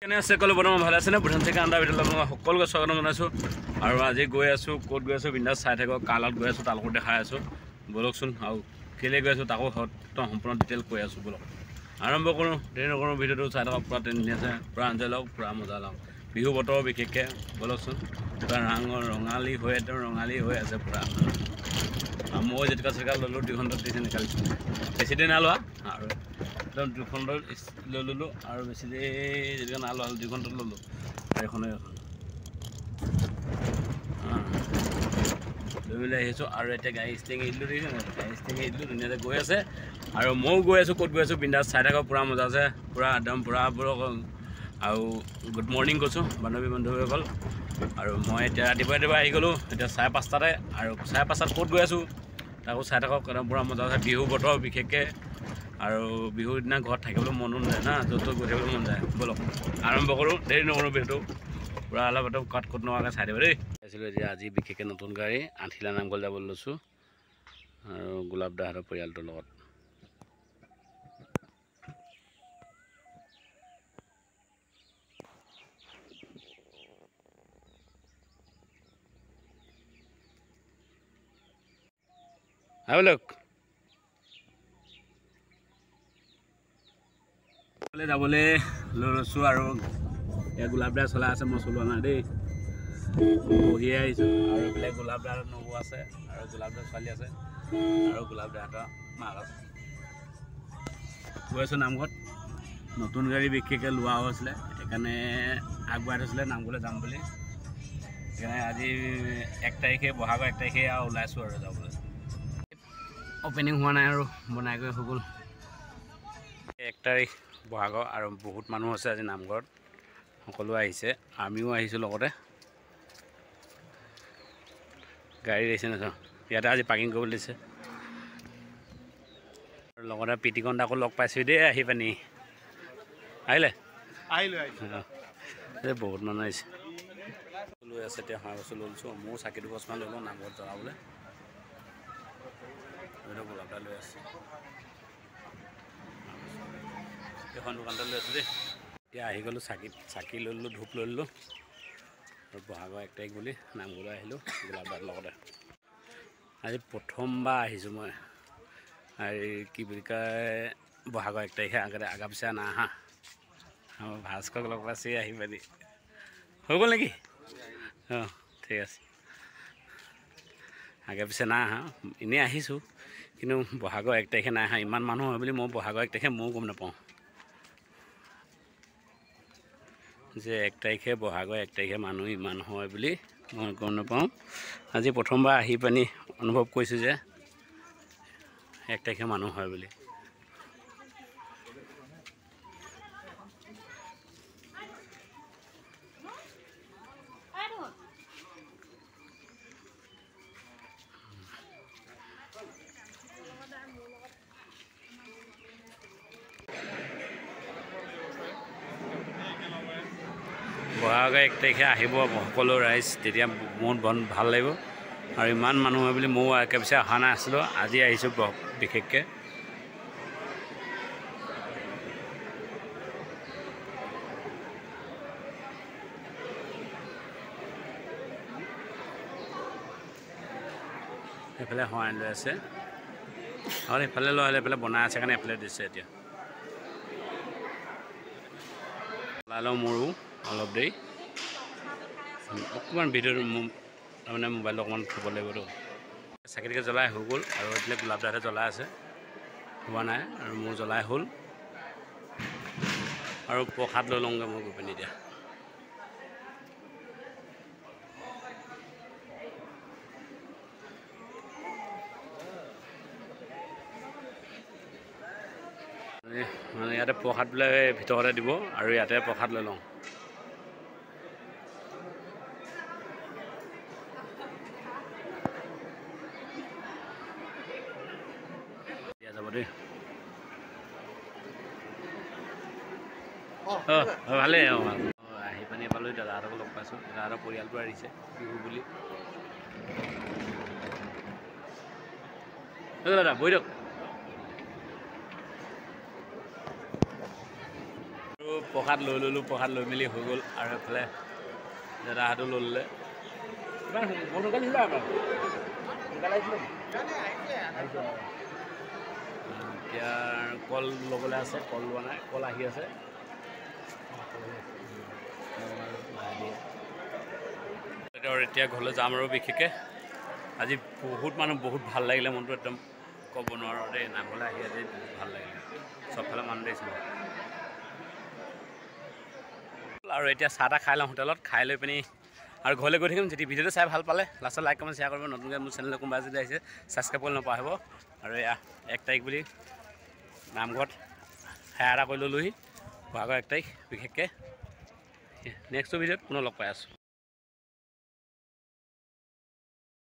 কেনে আছে কলো বৰ্তমান ভালে আছে নে বুধান থেকে আন্ডাৰ ভিতৰত আপোনালোক সকলোকে স্বাগতম জনাইছোঁ আৰু আজি গৈ আছোঁ ক'ত গৈ আছোঁ বিন্দাছ চাই থাকক কালত গৈ আছোঁ তালোকো দেখাই আছোঁ বলকচোন আৰু কেলৈ গৈ আছোঁ তাকো সম্পূৰ্ণ ডিটেইল কৈ আছোঁ বলক আৰম্ভ কৰোঁ দেৰি নকৰোঁ ভিডিঅ'টো চাই থাকক পূৰা ট্ৰেইন আছে পূৰা এনজয় লওক পূৰা মজা লওক বিহু বতৰ বিশেষকৈ বলকচোন পূৰা ৰঙালী হৈ আছে পূৰা মই জেটিকা চেটিকা ল'লোঁ 2 ঘণ্টাত দিছে নিকালিছোঁ বেছি দেৰি নালোৱা আৰু একদম 2 ঘণ্টাত লৈ ল'লোঁ আৰু বেছি দেৰি জেটিকা নালোৱা 2 ঘণ্টাত ল'লোঁ এখনে এখন লৈ মেলি আহিছোঁ আৰু এতিয়া গাড়ী ষ্টেং এৰিলোঁ দেখিছোঁ গাড়ী ষ্টেং এৰিলোঁ ধুনীয়াকৈ গৈ আছে আৰু ময়ো গৈ আছোঁ ক'ত গৈ আছোঁ বিন্দাছ চাই থাকক পূৰা মজা আছে পূৰা একদম পূৰা আৰু গুড মৰ্ণিং কৈছোঁ বান্ধৱীসকল আৰু মই এতিয়া ৰাতিপুৱা আহি গ'লোঁ এতিয়া 5:30টাতে আৰু 5:30টাত ক'ত গৈ আছোঁ তাকো চাই থাকক একদম পূৰা মজা আছে বিহু বতৰ বিশেষকৈ আৰু বিহুৰ দিনা ঘৰত থাকিবলৈ মনো নাযায় না য'ত গৈ থাকিবলৈ মন যায় বলক আৰম্ভ কৰোঁ দেৰি নকৰোঁ বিহুটো পূৰা অলপ একদম ক'ত নোহোৱাকৈ চাই দিব দেই আছিলোঁ এতিয়া আজি বিশেষকৈ নতুন গাড়ী আঠিলা নামঘৰ যাবলৈ লৈছোঁ আৰু গোলাপ দাহঁতৰ পৰিয়ালটোৰ লগত আহক যাবলৈ লৈ লৈছোঁ আৰু এতিয়া গোলাপ দা চলাই আছে মই চলোৱা নাই দেই বহিয়ে আহিছোঁ আৰু এইফালে গোলাপ দাৰ নবৌ আছে আৰু গোলাপ দাৰ ছোৱালী আছে আৰু গোলাপ দাহঁতৰ মাক আছে গৈ আছোঁ নামঘৰত নতুন গাড়ী বিশেষকৈ লোৱা হৈছিলে সেইকাৰণে আগবঢ়াই থৈছিলে নামঘৰলৈ যাম বুলি সেইকাৰণে আজি 1 তাৰিখে বহাগৰ 1 তাৰিখে আৰু ওলাইছোঁ আৰু যাবলৈ অপেনিং হোৱা নাই আৰু বনাই কৰি হৈ গ'ল 1 তাৰিখ বহাগৰ আৰু বহুত মানুহ আছে আজি নামঘৰত সকলো আহিছে আমিও আহিছোঁ লগতে গাড়ী আহিছে ন ইয়াতে আজি পাৰ্কিং কৰিবলৈ দিছে আৰু লগতে পিটিকন দাকো লগ পাইছোঁ দেই আহি পানি আহিলে বহুত মানুহ আহিছে লৈ আছে এতিয়া সঁহা বস্তু লৈছোঁ ময়ো চাকি 2 গছমান লৈ লওঁ নামঘৰত জ্বলাবলৈ গোলাপ দা লৈ আছে এখন দোকানতে লৈ আছোঁ দেই এতিয়া আহি গ'লোঁ চাকি লৈ ল'লোঁ ধূপ লৈ ল'লোঁ আৰু বহাগৰ 1 তাৰিখ বুলি নামঘৰলৈ আহিলোঁ গোলাপ দাৰ লগতে আজি প্ৰথমবাৰ আহিছোঁ মই আৰু কি বুলি কয় বহাগৰ 1 তাৰিখে আগা পিছে নাই আহা আমাৰ ভাস্কক লগ পাইছে আহি পানি হৈ গ'ল নেকি অঁ ঠিক আছে আগে পিছে নাই আহা এনেই আহিছোঁ কিন্তু বহাগৰ 1 তাৰিখে নাই আহা ইমান মানুহ হয় বুলি মই বহাগৰ 1 তাৰিখে ময়ো গম নাপাওঁ যে 1 তাৰিখে বহাগৰ 1 তাৰিখে মানুহ ইমান হয় বুলি মই গম নাপাওঁ আজি প্ৰথমবাৰ আহি পানি অনুভৱ কৰিছোঁ যে 1 তাৰিখে মানুহ হয় বুলি বহাগৰ 1 তাৰিখে আহিব সকলো ৰাইজ তেতিয়া মন বন ভাল লাগিব আৰু ইমান মানুহ হয় বুলি ময়ো একে পিছে অহা নাই আছিলোঁ আজি আহিছোঁ বিশেষকৈ এইফালে সহায় লৈ আছে আৰু এইফালে লৈ আহিলে এইফালে বনাই আছে কাৰণে এইফালে দিছে এতিয়া চলাই লওঁ মোৰো অলপ দেৰি অকণমান ভিডিঅ'টো তাৰমানে মোবাইলটো অকণমান থ'ব লাগিবতো চাকি তাকি জ্বলাই হৈ গ'ল আৰু এইফালে গোলাপ দাহঁতে জ্বলাই আছে হোৱা নাই আৰু মোৰ জ্বলাই হ'ল আৰু প্ৰসাদ লৈ লওঁগৈ মই গৈ পিনি এতিয়া মানে ইয়াতে প্ৰসাদ বোলে ভিতৰতে দিব আৰু ইয়াতে প্ৰসাদ লৈ লওঁ দিয়া যাব দেই ভালেই আহি পানি পালোঁ দাদাহঁতক লগ পাইছোঁ দাদাহঁতৰ পৰিয়ালটো আহিছে বিহু বুলি দাদা বহি দিয়ক প্ৰসাদ লৈ ল'লোঁ, প্ৰসাদ লৈ মেলি হৈ গ'ল। আৰু এইফালে দাদাহঁতো লৈ ল'লে। এতিয়া কল ল'বলৈ আছে, কল লোৱা নাই, কল আহি আছে। এতিয়া ঘৰলৈ যাম আৰু বিশেষকৈ আজি বহুত মানুহ, বহুত ভাল লাগিলে মনটো, একদম ক'ব নোৱাৰোঁ দেই। নামঘৰলৈ আহি আজি বহুত ভাল লাগিলে, চবফালে মানুহ দেখিছিলোঁ। আৰু এতিয়া চাহ তাহ খাই লওঁ হোটেলত, খাই লৈ পিনি আৰু ঘৰলৈ গৈ থাকিম। যদি ভিডিঅ'টো চাই ভাল পালে লাষ্টত লাইক কমেণ্ট শ্বেয়াৰ কৰিব। নতুনকৈ মোৰ চেনেললৈ কোনোবা যদি আহিছে ছাবস্ক্ৰাইব কৰি নপাহৰিব। আৰু এয়া 1 তাৰিখ বুলি নামঘৰত সেৱা এটা কৰি ল'লোহি, বহাগৰ 1 তাৰিখ। বিশেষকৈ নেক্সট ভিডিঅ'ত পুনৰ লগ পাই আছোঁ।